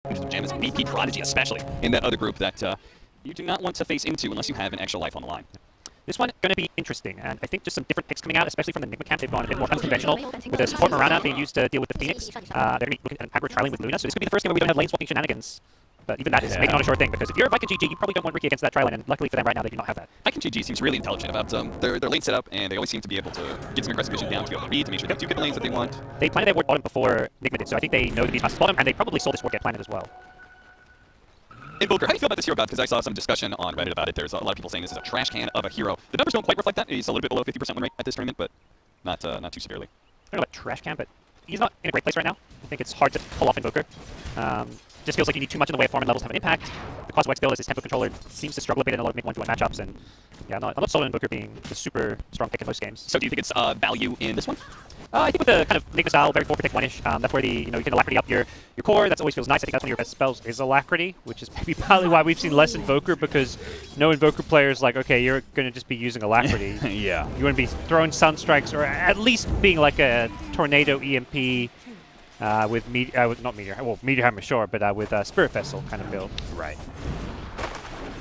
which is the Jam's VP Prodigy, especially in that other group that you do not want to face into unless you have an extra life on the line. This one going to be interesting, and I think just some different picks coming out, especially from the Nigma camp. They've gone a bit more unconventional, with the support Mirana being used to deal with the Phoenix. They're going to be looking at aggro trialing with Luna, so this could be the first game where we don't have lane swapping shenanigans. But even that is maybe not a sure thing, because if you're Viking GG, you probably don't want Ricky against that tri-lane, and luckily for them right now, they do not have that. Viking GG seems really intelligent about their lane setup, and they always seem to be able to get some aggressive vision down to be able to read, to make sure they do get the lanes that they want. They planted their ward bottom before Nigma did, so I think they know the Beastmaster's bottom, and they probably saw this ward get planted as well. Hey, Volker, how do you feel about this hero, God? Because I saw some discussion on Reddit about it. There's a lot of people saying this is a trash can of a hero. The numbers don't quite reflect that. He's a little bit below 50% win rate at this tournament, but not too severely. I don't know about trash can, but he's not in a great place right now. I think it's hard to pull off Invoker. Just feels like you need too much in the way of farm and levels to have an impact. The Quasi-White skill as his tempo controller seems to struggle a bit in a lot of mid 1-1 matchups, and yeah, I'm not sold on Invoker being the super strong pick in most games. So do you think it's value in this one? I think with the kind of Nigma style, very 4 protect 1-ish, that's where you can Alacrity up your core. That always feels nice. I think that's one of your best spells is Alacrity, which is maybe partly why we've seen less Invoker, because no Invoker player is like, okay, you're going to just be using Alacrity. Yeah. You want to be throwing Sunstrikes, or at least being like a Tornado EMP with Meteor Hammer, sure, but with Spirit Vessel kind of build. Right.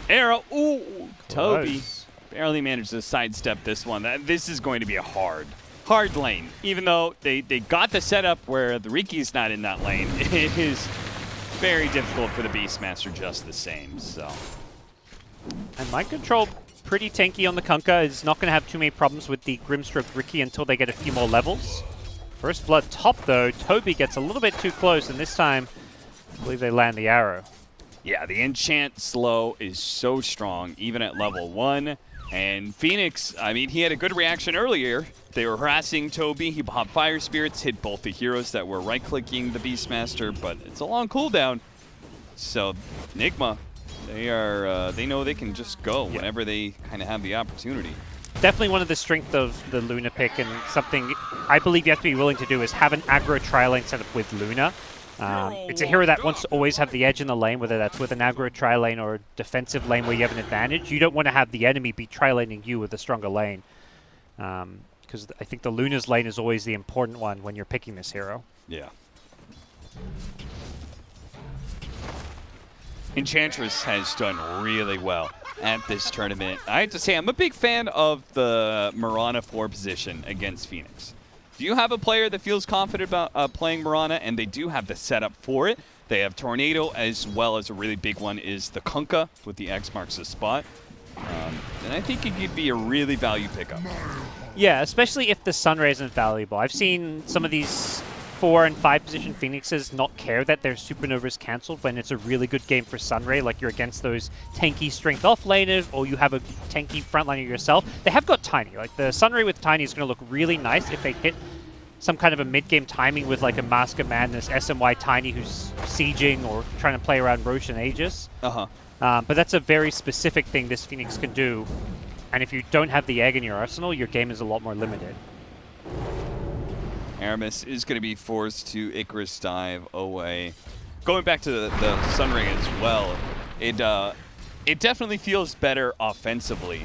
Arrow. Ooh, Toby Close. barely managed to sidestep this one. This is going to be a hard lane. Even though they got the setup where the Riki's not in that lane, it is very difficult for the Beastmaster just the same. So. And Mind Control, pretty tanky on the Kunkka, is not going to have too many problems with the Grimstroke Riki until they get a few more levels. First blood top though, Toby gets a little bit too close, and this time I believe they land the arrow. Yeah, the enchant slow is so strong, even at level 1. And Phoenix, I mean, he had a good reaction earlier. They were harassing Toby. He popped Fire Spirits, hit both the heroes that were right-clicking the Beastmaster, but it's a long cooldown. So Nigma, they know they can just go whenever they kind of have the opportunity. Definitely one of the strengths of the Luna pick, and something I believe you have to be willing to do is have an aggro tri-lane setup with Luna. It's a hero that wants to always have the edge in the lane, whether that's with an aggro tri-lane or a defensive lane where you have an advantage. You don't want to have the enemy be tri-laning you with a stronger lane. Because I think the Luna's lane is always the important one when you're picking this hero. Yeah. Enchantress has done really well at this tournament. I have to say, I'm a big fan of the Mirana 4 position against Phoenix. Do you have a player that feels confident about playing Mirana, and they do have the setup for it? They have Tornado, as well as a really big one is the Kunkka with the X marks the spot. And I think it could be a really value pickup. Yeah, especially if the Sunray isn't valuable. I've seen some of these 4 and 5 position Phoenixes not care that their Supernova's cancelled when it's a really good game for Sunray, like you're against those tanky strength offlaners, or you have a tanky frontliner yourself. They have got Tiny. Like the Sunray with Tiny is going to look really nice if they hit some kind of a mid-game timing with like a Mask of Madness, SMY Tiny who's sieging or trying to play around Roche and Aegis. But that's a very specific thing this Phoenix can do. And if you don't have the egg in your arsenal, your game is a lot more limited. Aramis is going to be forced to Icarus dive away. Going back to the Sunray as well, it definitely feels better offensively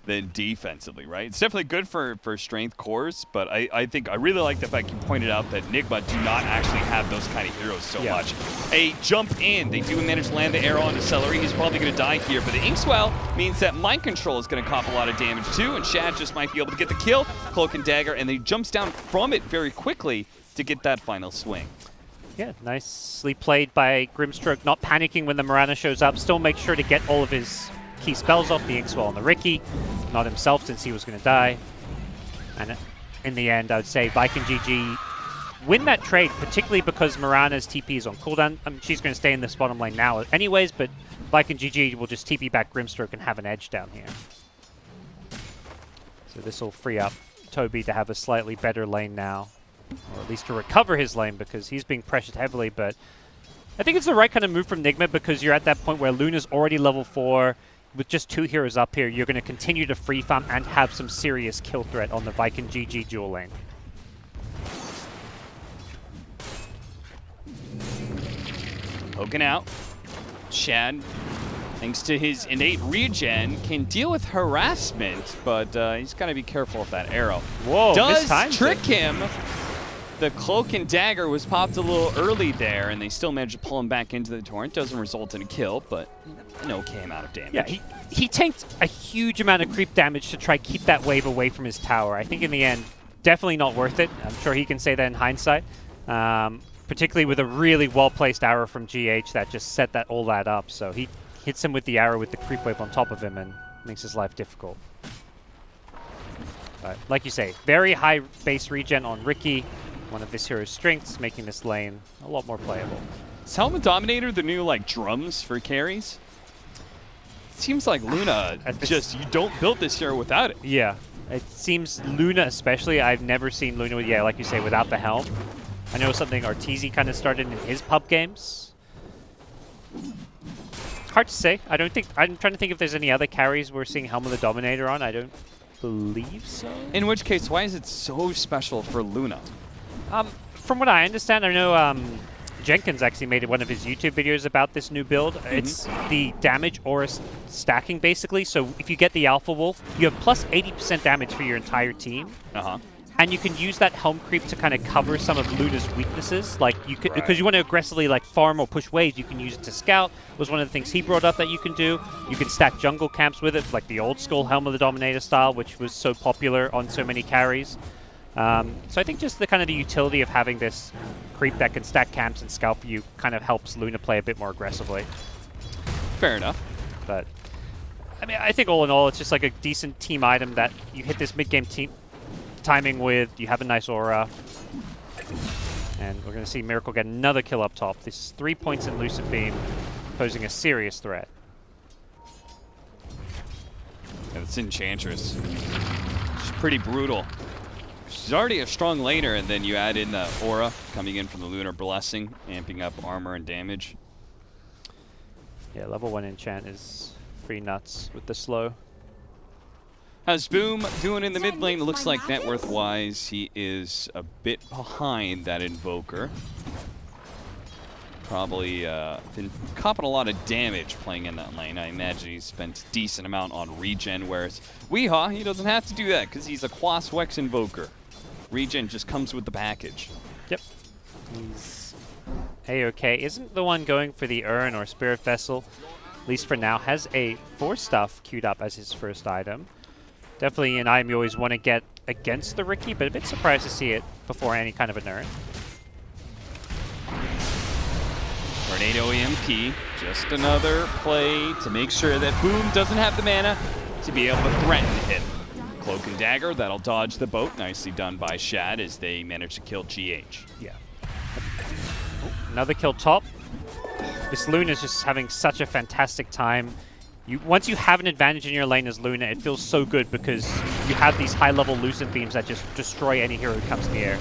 than defensively, right? It's definitely good for strength cores, but I think I really like the fact you pointed out that Nigma do not actually have those kind of heroes so much. A jump in, they do manage to land the arrow onto Celery. He's probably going to die here, but the Inkswell means that Mind Control is going to cop a lot of damage too, and Shad just might be able to get the kill, Cloak and Dagger, and then he jumps down from it very quickly to get that final swing. Yeah, nicely played by Grimstroke, not panicking when the Mirana shows up, still make sure to get all of his key spells off, the Inkswell and the Riki, not himself since he was going to die. And in the end, I would say Viking GG win that trade, particularly because Mirana's TP is on cooldown. She's going to stay in this bottom lane now anyways, but Viking GG will just TP back Grimstroke and have an edge down here. So this will free up Toby to have a slightly better lane now, or at least to recover his lane because he's being pressured heavily, but I think it's the right kind of move from Nigma because you're at that point where Luna's already level 4. With just 2 heroes up here, you're going to continue to free farm and have some serious kill threat on the Viking GG dual lane. Poking out. Shad, thanks to his innate regen, can deal with harassment, but he's got to be careful of that arrow. Whoa, does trick him. The Cloak and Dagger was popped a little early there, and they still managed to pull him back into the Torrent. Doesn't result in a kill, but an okay amount of damage. Yeah, he tanked a huge amount of creep damage to try keep that wave away from his tower. I think in the end, definitely not worth it. I'm sure he can say that in hindsight. Particularly with a really well-placed arrow from GH that just set all that up. So he hits him with the arrow with the creep wave on top of him and makes his life difficult. But like you say, very high base regen on Riki, one of this hero's strengths, making this lane a lot more playable. Is Helmet Dominator the new like drums for carries? It seems like Luna just, you don't build this hero without it. Yeah, it seems Luna especially, I've never seen Luna with, like you say, without the helm. I know something Arteezy kind of started in his pub games. Hard to say. I'm trying to think if there's any other carries we're seeing Helm of the Dominator on. I don't believe so. In which case, why is it so special for Luna? From what I understand, I know Jenkins actually made one of his YouTube videos about this new build. It's the damage aura stacking, basically. So if you get the Alpha Wolf, you have plus 80% damage for your entire team. And you can use that helm creep to kind of cover some of Luna's weaknesses. Like you could, because you want to aggressively like farm or push waves, you can use it to scout. Was one of the things he brought up that you can do. You can stack jungle camps with it, like the old school Helm of the Dominator style, which was so popular on so many carries. So I think just the kind of the utility of having this creep that can stack camps and scout for you kind of helps Luna play a bit more aggressively. Fair enough. But I mean, I think all in all, it's just like a decent team item that you hit this mid-game timing with, you have a nice aura. And we're going to see Miracle get another kill up top. This is 3 points in Lucid Beam, posing a serious threat. Yeah, it's Enchantress. She's pretty brutal. She's already a strong laner, and then you add in the aura coming in from the Lunar Blessing, amping up armor and damage. Yeah, level 1 enchant is pretty nuts with the slow. How's Boom doing in the mid lane? It looks like net worth-wise, he is a bit behind that Invoker. Probably been copping a lot of damage playing in that lane. I imagine he's spent a decent amount on regen, whereas Weehaw, he doesn't have to do that because he's a Quas Wex Invoker. Regen just comes with the package. Yep. He's A-okay. Isn't the one going for the Urn or Spirit Vessel, at least for now, has a Force Staff queued up as his first item. Definitely an item you always want to get against the Riki, but a bit surprised to see it before any kind of an Urn. Tornado EMP, just another play to make sure that Boom doesn't have the mana to be able to threaten him. Cloak and Dagger, that'll dodge the boat. Nicely done by Shad as they manage to kill GH. Yeah. Oh, another kill top. This Luna's just having such a fantastic time. Once you have an advantage in your lane as Luna, it feels so good because you have these high-level Lucid Beams that just destroy any hero who comes in the air.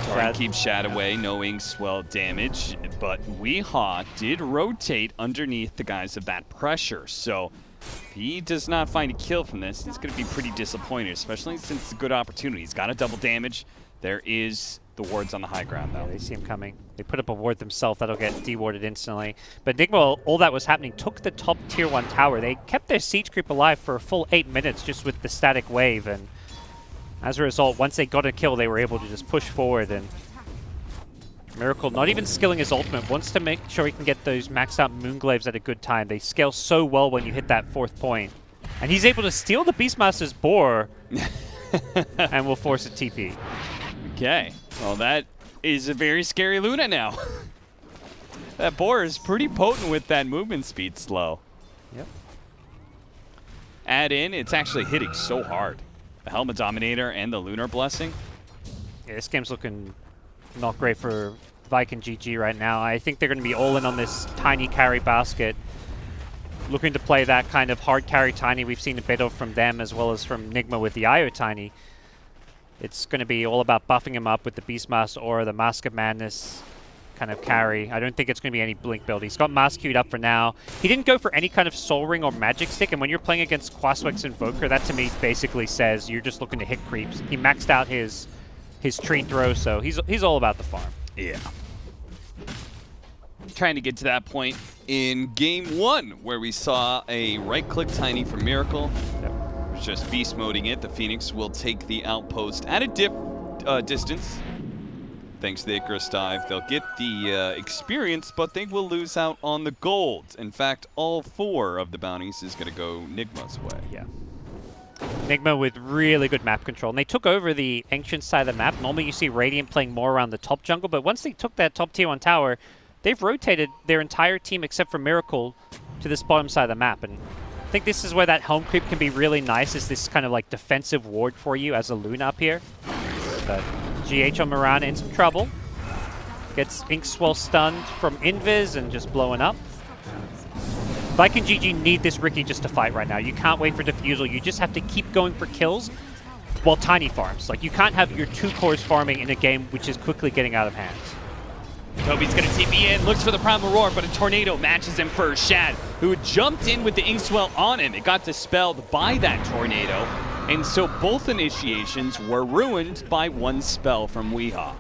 Shad keeps Shad away, no ink swell damage, but Weehaw did rotate underneath the guise of that pressure, so if he does not find a kill from this, he's going to be pretty disappointed, especially since it's a good opportunity. He's got a double damage. There is the wards on the high ground, though. Yeah, they see him coming. They put up a ward themselves. That'll get dewarded instantly. But Nigma, all that was happening, took the top tier 1 tower. They kept their siege creep alive for a full 8 minutes just with the static wave. And as a result, once they got a kill, they were able to just push forward. And Miracle, not even skilling his ultimate, wants to make sure he can get those maxed out Moonglaves at a good time. They scale so well when you hit that 4th point. And he's able to steal the Beastmaster's boar and will force a TP. Okay. Well, that is a very scary Luna now. That boar is pretty potent with that movement speed slow. Yep. Add in, it's actually hitting so hard. The Helmet Dominator and the Lunar Blessing. Yeah, this game's looking not great for Viking GG right now. I think they're going to be all in on this tiny carry basket. Looking to play that kind of hard carry tiny we've seen a bit of from them as well as from Nigma with the IO tiny. It's going to be all about buffing him up with the Beastmaster or the Mask of Madness kind of carry. I don't think it's going to be any Blink build. He's got Mask queued up for now. He didn't go for any kind of Soul Ring or Magic Stick, and when you're playing against Quaswex Invoker, that to me basically says you're just looking to hit creeps. He maxed out his tree throw, so he's all about the farm. Yeah. Trying to get to that point in game 1 where we saw a right-click tiny from Miracle. Yep. just beast moding it. The Phoenix will take the outpost at a distance. Thanks to the Icarus dive, they'll get the experience, but they will lose out on the gold. In fact, all 4 of the bounties is going to go Nigma's way. Yeah. Nigma with really good map control. And they took over the ancient side of the map. Normally you see Radiant playing more around the top jungle, but once they took that top tier 1 tower, they've rotated their entire team except for Miracle to this bottom side of the map. And I think this is where that home creep can be really nice, is this kind of like defensive ward for you as a Luna up here. But GH on Mirana in some trouble. Gets Inkswell stunned from Invis and just blowing up. Viking GG need this Riki just to fight right now. You can't wait for defusal. You just have to keep going for kills while Tiny farms. Like, you can't have your 2 cores farming in a game which is quickly getting out of hand. Toby's going to TP in, looks for the Primal Roar, but a Tornado matches him first. Shad, who had jumped in with the Inkswell on him, it got dispelled by that Tornado. And so both initiations were ruined by 1 spell from Weehaw.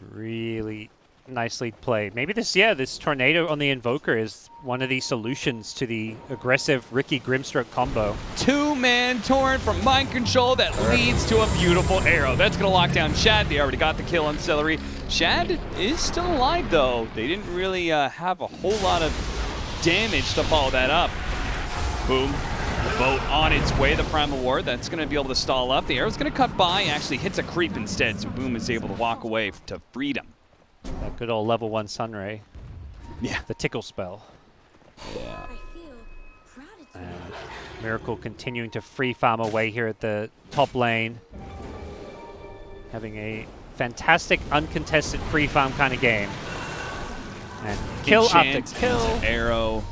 Really nicely played. Maybe this Tornado on the Invoker is one of the solutions to the aggressive Riki Grimstroke combo. 2-man Torrent from Mind Control that leads to a beautiful arrow. That's going to lock down Shad. They already got the kill on Celery. Shad is still alive, though. They didn't really have a whole lot of damage to follow that up. Boom. The boat on its way, the Primal War. That's going to be able to stall up. The arrow's going to cut by, actually hits a creep instead, so Boom is able to walk away to freedom. That good old level 1 Sunray. Yeah. The tickle spell. Yeah. And Miracle continuing to free farm away here at the top lane. Having a fantastic uncontested free farm kind of game. And kill after kill. Arrow.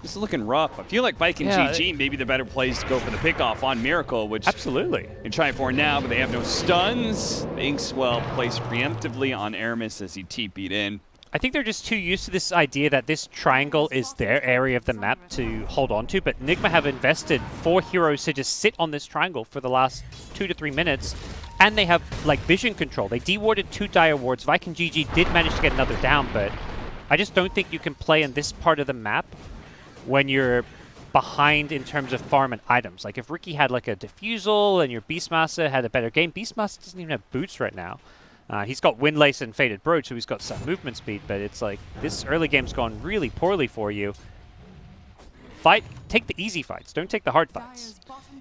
This is looking rough. I feel like Viking GG maybe the better place to go for the pickoff on Miracle, which absolutely they're trying for now, but they have no stuns. Inkswell placed preemptively on Aramis as he TP'd in. I think they're just too used to this idea that this triangle is their area of the map to hold on to, but Nigma have invested 4 heroes to just sit on this triangle for the last 2 to 3 minutes, and they have like vision control. They dewarded 2 dire wards. Viking GG did manage to get another down, but I just don't think you can play in this part of the map when you're behind in terms of farm and items. Like if Riki had like a Diffusal and your Beastmaster had a better game, Beastmaster doesn't even have boots right now. He's got Windlace and Faded Brooch, so he's got some movement speed, but it's like this early game's gone really poorly for you. Take the easy fights, don't take the hard fights.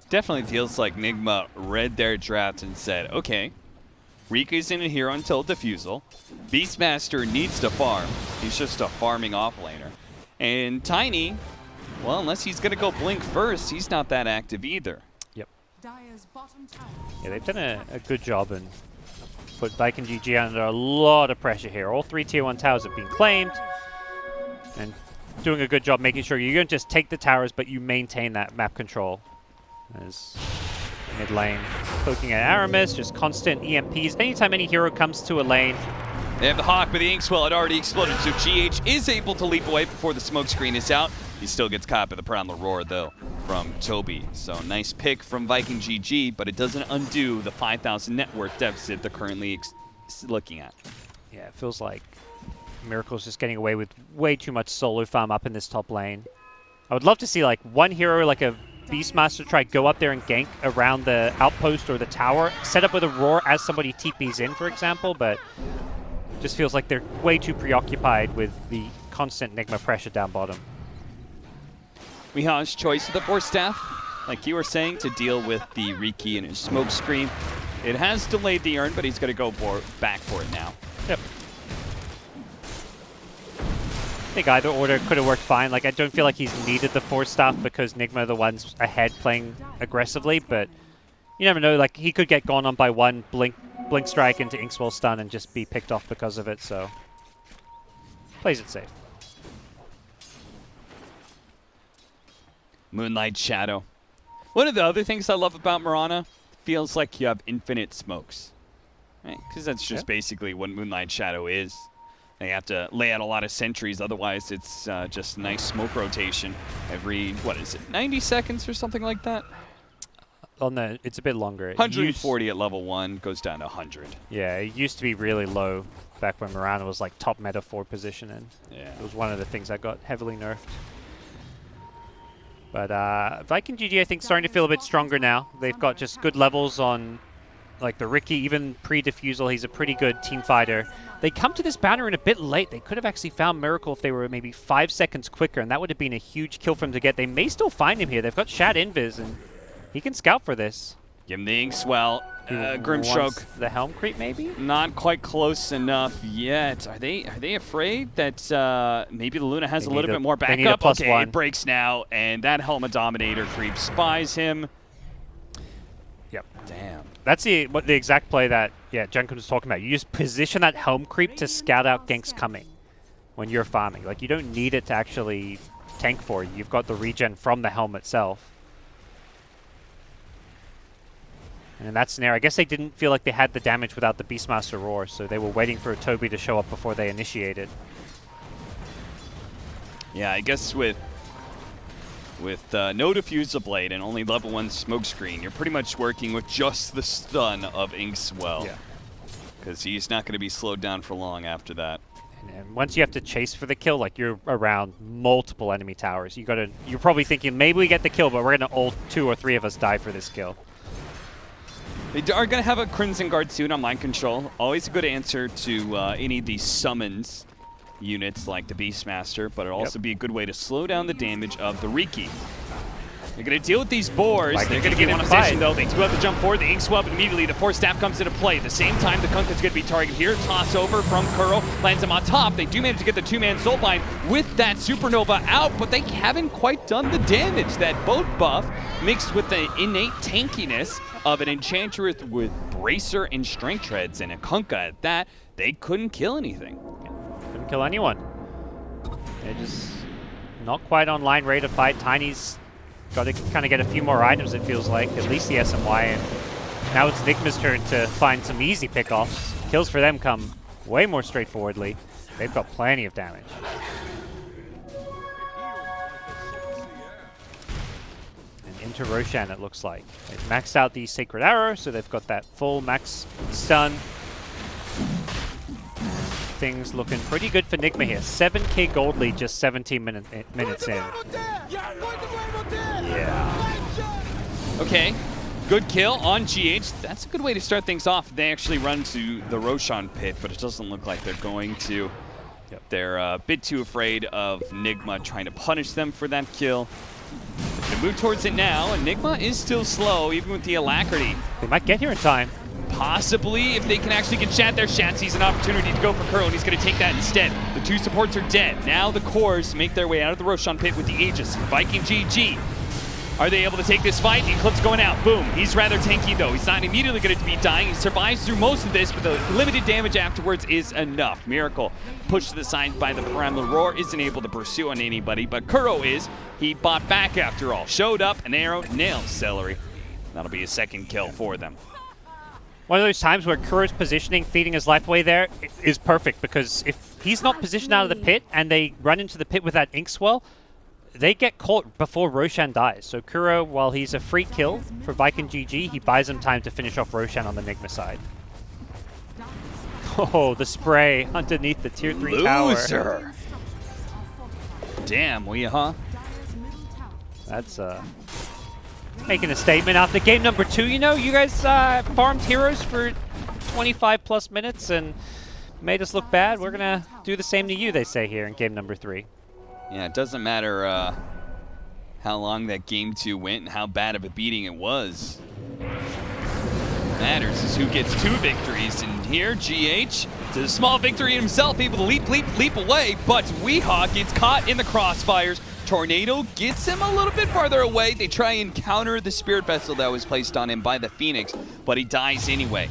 Definitely feels like Nigma read their draft and said, okay, Riki's in here until Diffusal. Beastmaster needs to farm. He's just a farming offlaner. And Tiny, well, unless he's going to go Blink first, he's not that active either. Yep. Yeah, they've done a good job and put Viking GG under a lot of pressure here. All 3 tier 1 towers have been claimed. And doing a good job making sure you don't just take the towers, but you maintain that map control. As mid lane poking at Aramis, just constant EMPs. Anytime any hero comes to a lane, they have the Hawk, but the Inkswell had already exploded, so GH is able to leap away before the smoke screen is out. He still gets caught by the Primal Roar, though, from Toby. So nice pick from Viking GG, but it doesn't undo the 5,000 net worth deficit they're currently looking at. Yeah, it feels like Miracle's just getting away with way too much solo farm up in this top lane. I would love to see like one hero, like a Beastmaster, try go up there and gank around the outpost or the tower, set up with a Roar as somebody TPs in, for example, but just feels like they're way too preoccupied with the constant Nigma pressure down bottom. Weehaw's choice of the Force Staff, like you were saying, to deal with the Riki and his smoke screen. It has delayed the urn, but he's going to go back for it now. Yep. I think either order could have worked fine. Like, I don't feel like he's needed the Force Staff because Nigma are the ones ahead playing aggressively, but you never know. Like, he could get gone on by 1 Blink Strike into Inkswell stun and just be picked off because of it, so plays it safe. Moonlight Shadow. One of the other things I love about Mirana, feels like you have infinite smokes, right? Because that's just basically what Moonlight Shadow is. They have to lay out a lot of sentries, otherwise it's just nice smoke rotation every, 90 seconds or something like that? Oh no, it's a bit longer. 140 at level 1, goes down to 100. Yeah, it used to be really low back when Mirana was like top meta 4 position, and yeah, it was one of the things that got heavily nerfed. But Viking GG, I think, starting to feel a bit stronger now. They've got just good levels on, like, the Ricky, even pre-defusal. He's a pretty good team fighter. They come to this banner in a bit late. They could have actually found Miracle if they were maybe 5 seconds quicker, and that would have been a huge kill for him to get. They may still find him here. They've got Shad Invis, and he can scout for this. Give him the Inkswell. Grimstroke. The Helm creep, maybe? Not quite close enough yet. Are they afraid that maybe the Luna has a little bit more backup? They need a +1. Okay, it breaks now, and that Helma Dominator creep spies him. Yep. Damn. That's the exact play that, Jenkins was talking about. You just position that Helm creep to scout out ganks coming when you're farming. Like, you don't need it to actually tank for you. You've got the regen from the Helm itself. And in that scenario, I guess they didn't feel like they had the damage without the Beastmaster Roar, so they were waiting for Toby to show up before they initiated. Yeah, I guess with no Diffusal Blade and only level 1 Smokescreen, you're pretty much working with just the stun of Inkswell. Yeah. Because he's not going to be slowed down for long after that. And once you have to chase for the kill, like, you're around multiple enemy towers. You're probably thinking, maybe we get the kill, but we're going to all 2 or 3 of us die for this kill. They are going to have a Crimson Guard soon on Mind Control. Always a good answer to any of these summons units like the Beastmaster, but it'll also be a good way to slow down the damage of the Riki. They're going to deal with these boars. They're going to get in position, though. They do have to jump forward. The Inkswell, but immediately the Force Staff comes into play. At the same time, the Kunkka's going to be targeted here. Toss over from Kuro. Lands him on top. They do manage to get the 2-man Soulbind with that Supernova out, but they haven't quite done the damage. That boat buff mixed with the innate tankiness of an Enchantress with Bracer and Strength Treads and a Kunkka at that, they couldn't kill anything. Couldn't kill anyone. They're just not quite on line ready to fight. Tiny's got to kind of get a few more items, it feels like, at least the SMY, and now it's Nigma's turn to find some easy pickoffs. Kills for them come way more straightforwardly. They've got plenty of damage. And into Roshan, it looks like. They've maxed out the Sacred Arrow, so they've got that full max stun. Things looking pretty good for Nigma here. 7k gold lead just 17 minutes in. Yeah. Okay, good kill on GH. That's a good way to start things off. They actually run to the Roshan pit, but it doesn't look like they're going to. Yep. They're a bit too afraid of Nigma trying to punish them for that kill. They're gonna move towards it now, and Nigma is still slow, even with the alacrity. They might get here in time. Possibly, if they can actually get Shad there. Shad sees an opportunity to go for Kuro, and he's going to take that instead. The 2 supports are dead. Now the cores make their way out of the Roshan pit with the Aegis. Viking GG. Are they able to take this fight? Eclipse going out. Boom. He's rather tanky, though. He's not immediately going to be dying. He survives through most of this, but the limited damage afterwards is enough. Miracle pushed to the side by the Pyramidal Roar. Isn't able to pursue on anybody, but Kuro is. He bought back after all. Showed up, an arrow, nailed Celery. That'll be a 2nd kill for them. One of those times where Kuro's positioning, feeding his life away there, is perfect, because if he's not positioned out of the pit and they run into the pit with that Inkswell, they get caught before Roshan dies. So Kuro, while he's a free kill for Viking GG, he buys him time to finish off Roshan on the Nigma side. Oh, the spray underneath the tier 3 tower. Damn, we, huh? That's making a statement after game number 2. You know, you guys farmed heroes for 25 plus minutes and made us look bad. We're gonna do the same to you, they say here in game number 3. Yeah, it doesn't matter how long that game 2 went and how bad of a beating it was. What matters is who gets 2 victories, and here GH, it's a small victory himself, able to leap away, but Weehawk gets caught in the crossfires. Tornado gets him a little bit farther away. They try and counter the Spirit Vessel that was placed on him by the Phoenix, but he dies anyway.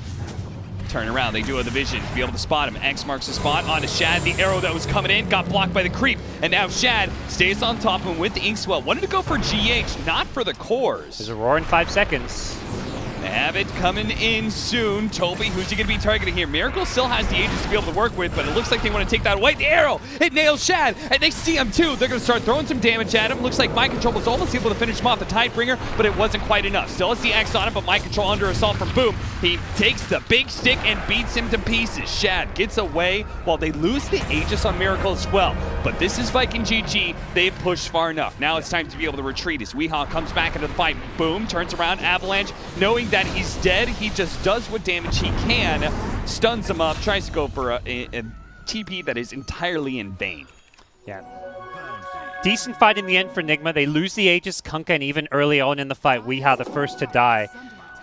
Turn around, they do have the vision to be able to spot him. X marks the spot onto Shad. The arrow that was coming in got blocked by the creep, and now Shad stays on top of him with the Inkswell. Wanted to go for GH, not for the cores. There's a roar in 5 seconds. They have it coming in soon. Toby, who's he going to be targeting here? Miracle still has the agents to be able to work with, but it looks like they want to take that away. The arrow, it nails Shad, and they see him too. They're going to start throwing some damage at him. Looks like Mind Control was almost able to finish him off the Tidebringer, but it wasn't quite enough. Still has the X on him, but Mind Control under assault from Boom. He takes the big stick and beats him to pieces. Shad gets away while they lose the Aegis on Miracle as well. But this is Viking GG. They've pushed far enough. Now it's time to be able to retreat as Weehaw comes back into the fight. Boom, turns around, Avalanche, knowing that he's dead, he just does what damage he can, stuns him up, tries to go for a TP that is entirely in vain. Yeah. Decent fight in the end for Nigma. They lose the Aegis, Kunkka, and even early on in the fight, Weehaw the first to die.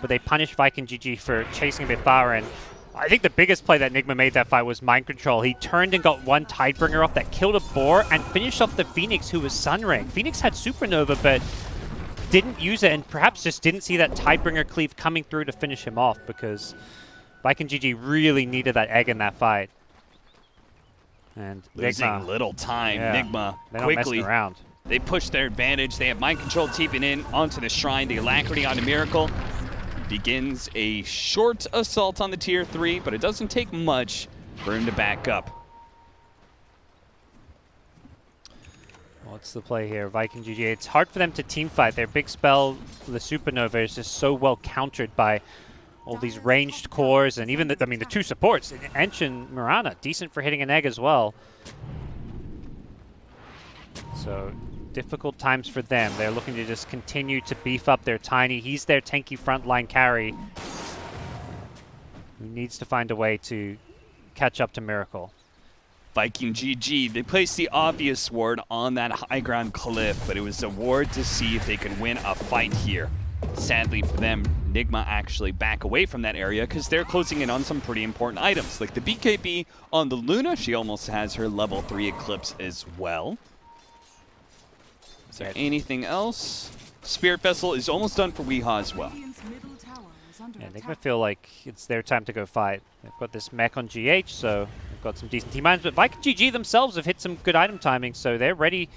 But they punish Viking GG for chasing a bit far, and I think the biggest play that Nigma made that fight was Mind Control. He turned and got one Tidebringer off that killed a boar and finished off the Phoenix, who was Sunray. Phoenix had Supernova, but didn't use it, and perhaps just didn't see that Tidebringer cleave coming through to finish him off, because Viking GG really needed that egg in that fight. And losing Nigma, little time. yeah, Nigma they're not quickly. messing around. They push their advantage. They have Mind Control teeping in onto the Shrine. The Alacrity onto Miracle. Begins a short assault on the tier 3, but it doesn't take much for him to back up. What's the play here? Viking GG. It's hard for them to team fight. Their big spell, the Supernova, is just so well countered by all these ranged cores, and even the two supports, Ench and Mirana, decent for hitting an egg as well. So difficult times for them. They're looking to just continue to beef up their Tiny. He's their tanky frontline carry, who needs to find a way to catch up to Miracle. Viking GG, they placed the obvious ward on that high ground cliff, but it was a ward to see if they could win a fight here. Sadly for them, Nigma actually back away from that area because they're closing in on some pretty important items, like the BKB on the Luna. She almost has her level 3 Eclipse as well. Is there anything else? Spirit Vessel is almost done for Weehaw as well. Yeah, Nigma feel like it's their time to go fight. They've got this mech on GH, so they've got some decent team management. Viking GG themselves have hit some good item timing, so they're ready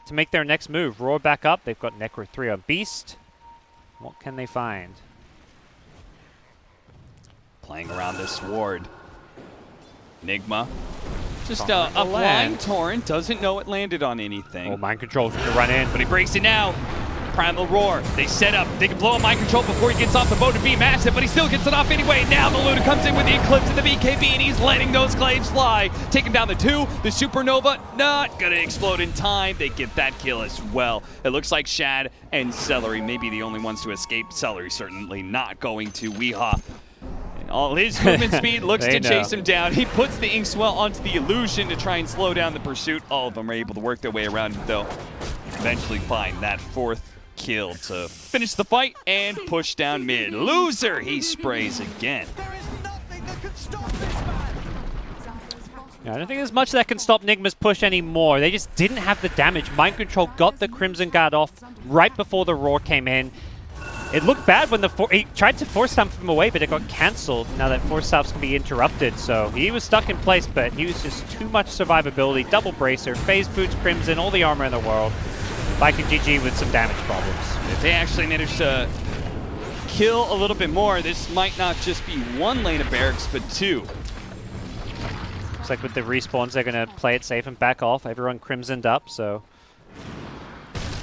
to make their next move. Roar back up. They've got Necro 3 on Beast. What can they find? Playing around this ward. Nigma. Just a blind torrent. Doesn't know it landed on anything. Oh, Mind Control's going to run in. But he breaks it now. Primal Roar. They set up. They can blow up Mind Control before he gets off the boat to be massive, but he still gets it off anyway. Now the Luna comes in with the Eclipse and the BKB, and he's letting those claves fly. Taking down the 2. The Supernova not going to explode in time. They get that kill as well. It looks like Shad and Celery may be the only ones to escape. Celery certainly not going to Weehaw. And all his movement speed looks to chase him down. He puts the Inkswell onto the Illusion to try and slow down the pursuit. All of them are able to work their way around him, though. Eventually find that 4th kill to finish the fight and push down mid. Loser, he sprays again. Yeah, I don't think there's much that can stop Nigma's push anymore. They just didn't have the damage. Mind Control got the Crimson Guard off right before the Roar came in. It looked bad when he tried to force stamp him away, but it got cancelled. Now that force stamps can be interrupted, so he was stuck in place, but he was just too much survivability. Double bracer, phase boots, Crimson, all the armor in the world. Viking GG with some damage problems. If they actually manage to kill a little bit more, this might not just be 1 lane of barracks, but 2. Looks like with the respawns, they're going to play it safe and back off. Everyone crimsoned up, so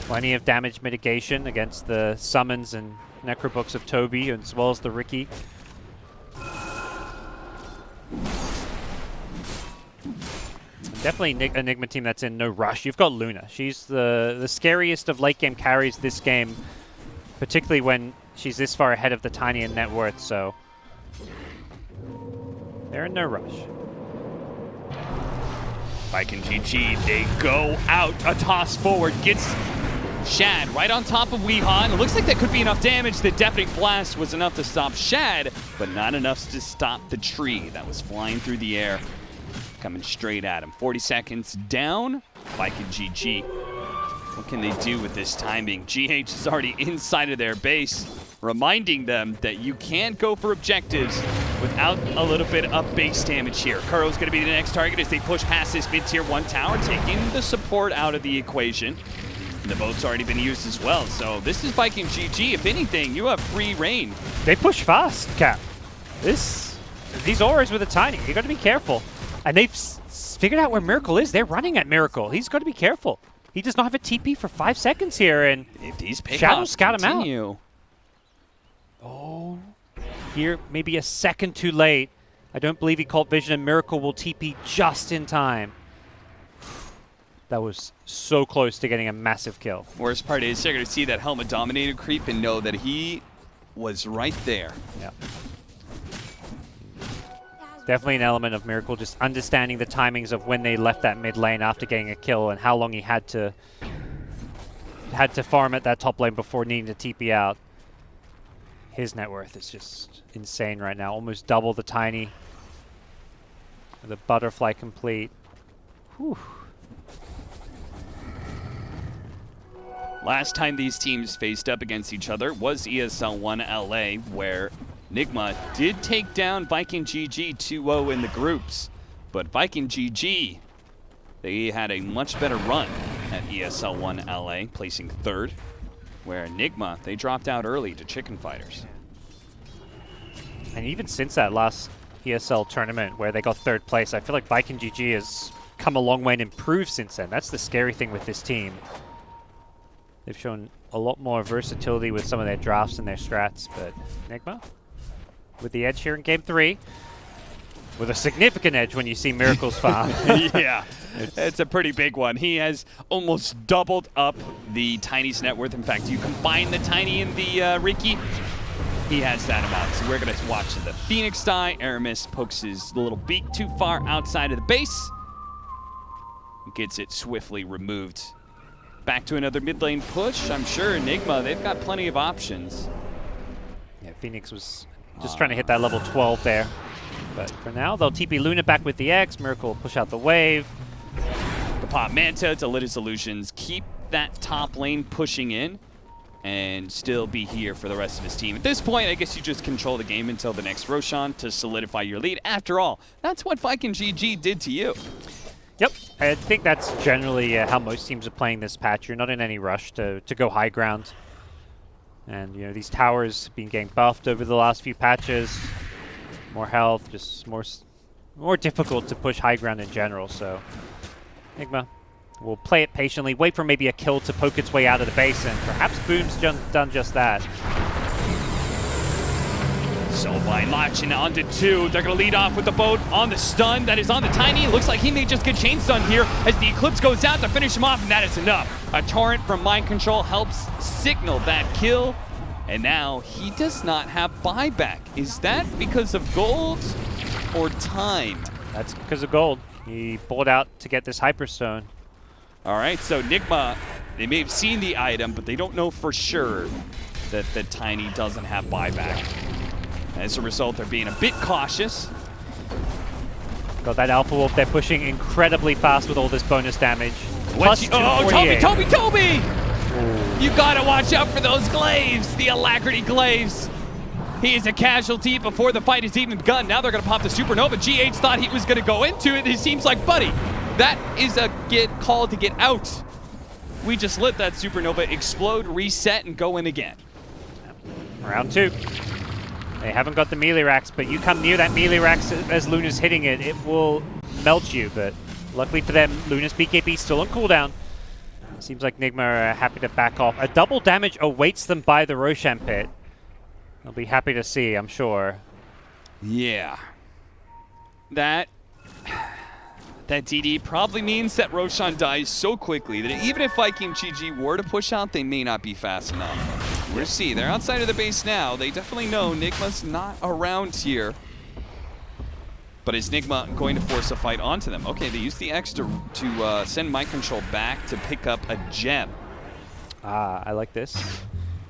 plenty of damage mitigation against the summons and necrobooks of Toby, as well as the Ricky. Definitely an Enigma team that's in no rush. You've got Luna. She's the scariest of late game carries this game, particularly when she's this far ahead of the Tiny and net worth, so they're in no rush. Viking GG, they go out. A toss forward gets Shad right on top of Weehaw, and it looks like that could be enough damage. The Deafening Blast was enough to stop Shad, but not enough to stop the tree that was flying through the air, coming straight at him. 40 seconds down. Viking GG. What can they do with this timing? GH is already inside of their base, reminding them that you can't go for objectives without a little bit of base damage here. Kuro's going to be the next target as they push past this mid-tier 1 tower, taking the support out of the equation. The boat's already been used as well, so this is Viking GG. If anything, you have free reign. They push fast, Cap. These auras with a tiny, you got to be careful. And they've figured out where Miracle is. They're running at Miracle. He's got to be careful. He does not have a TP for 5 seconds here, and If these Shadow pickoffs scout him out. continue, Oh, here maybe a second too late. I don't believe he caught vision, and Miracle will TP just in time. That was so close to getting a massive kill. worst part is they're going to see that helmet dominated creep and know that he was right there. Yeah. Definitely an element of Miracle, just understanding the timings of when they left that mid lane after getting a kill and how long he had to farm at that top lane before needing to TP out. His net worth is just insane right now, almost double the tiny. The butterfly complete. Whew. Last time these teams faced up against each other was ESL 1 LA, where Nigma did take down Viking GG 2-0 in the groups. But Viking GG, they had a much better run at ESL 1 LA, placing 3rd, where Nigma, they dropped out early to Chicken Fighters. And even since that last ESL tournament where they got 3rd place, I feel like Viking GG has come a long way and improved since then. That's the scary thing with this team. They've shown a lot more versatility with some of their drafts and their strats, but Nigma with the edge here in Game 3. With a significant edge when you see Miracle's farm. Yeah, it's a pretty big one. He has almost doubled up the Tiny's net worth. In fact, you combine the Tiny and the Ricky, he has that amount. So we're going to watch the Phoenix die. Aramis pokes his little beak too far outside of the base. Gets it swiftly removed. Back to another mid lane push. I'm sure Nigma, they've got plenty of options. Yeah, Phoenix was just trying to hit that level 12 there. But for now, they'll TP Luna back with the X. Miracle will push out the wave. The pop Manta to lit his illusions. Keep that top lane pushing in and still be here for the rest of his team. At this point, I guess you just control the game until the next Roshan to solidify your lead. After all, that's what Viking GG did to you. Yep, I think that's generally how most teams are playing this patch. You're not in any rush to go high ground. And, you know, these towers have been getting buffed over the last few patches. More health, just more difficult to push high ground in general. So, Nigma will play it patiently, wait for maybe a kill to poke its way out of the base, and perhaps Boom's done just that. Soulbind launching onto 2. They're going to lead off with the boat on the stun that is on the Tiny. Looks like he may just get chain stun here as the Eclipse goes out to finish him off, and that is enough. A torrent from Mind Control helps signal that kill, and now he does not have buyback. Is that because of gold or time? That's because of gold. He bought out to get this Hyperstone. All right, so Nigma, they may have seen the item, but they don't know for sure that the Tiny doesn't have buyback. As a result, they're being a bit cautious. Got that Alpha Wolf. They're pushing incredibly fast with all this bonus damage. Oh, Toby! Ooh. You gotta watch out for those glaives, the Alacrity glaives. He is a casualty before the fight has even begun. Now they're gonna pop the Supernova. GH thought he was gonna go into it. It seems like, buddy, that is a call to get out. We just let that Supernova explode, reset, and go in again. Round 2. They haven't got the melee racks, but you come near that melee racks as Luna's hitting it, it will melt you. But luckily for them, Luna's BKB still on cooldown. Seems like Nigma are happy to back off. A double damage awaits them by the Roshan pit. They'll be happy to see, I'm sure. Yeah. That DD probably means that Roshan dies so quickly that even if Viking GG were to push out, they may not be fast enough. We'll see. They're outside of the base now. They definitely know Nigma's not around here. But is Nigma going to force a fight onto them? Okay, they use the X to send Mind Control back to pick up a gem. I like this.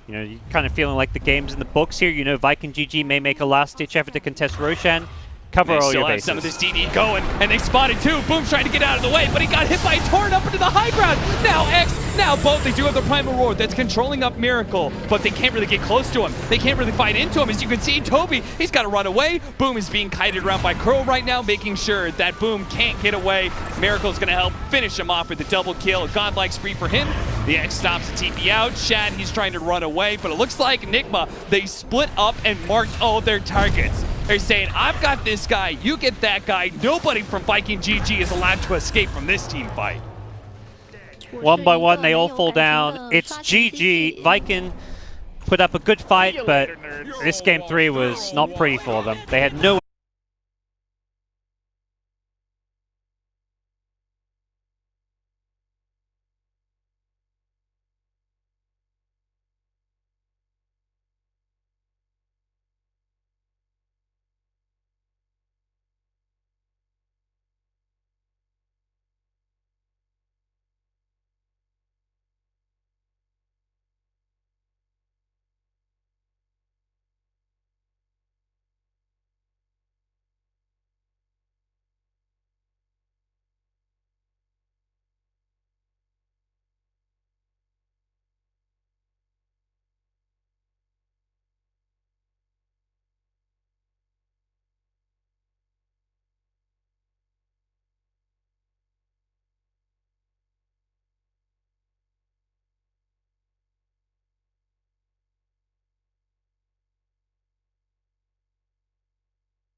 You know, you're kind of feeling like the game's in the books here. You know, Viking GG may make a last-ditch effort to contest Roshan. Cover all your bases. Some of this DD going, and they spotted 2. Boom's trying to get out of the way, but he got hit by a torrent up into the high ground. Now X, now both. They do have the Primal Roar that's controlling up Miracle, but they can't really get close to him. They can't really fight into him. As you can see, Toby, he's got to run away. Boom is being kited around by Crow right now, making sure that Boom can't get away. Miracle's going to help finish him off with a double kill. A godlike spree for him. The X stops the TP out. Shad, he's trying to run away, but it looks like Nigma, they split up and marked all their targets. They're saying, I've got this guy, you get that guy. Nobody from Viking GG is allowed to escape from this team fight. One by one, they all fall down. It's GG. Viking put up a good fight, but this game 3 was not pretty for them. They had no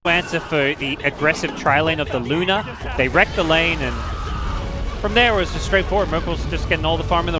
answer for the aggressive tri-lane of the Luna. They wrecked the lane, and from there it was just straightforward. Merkel's just getting all the farm in the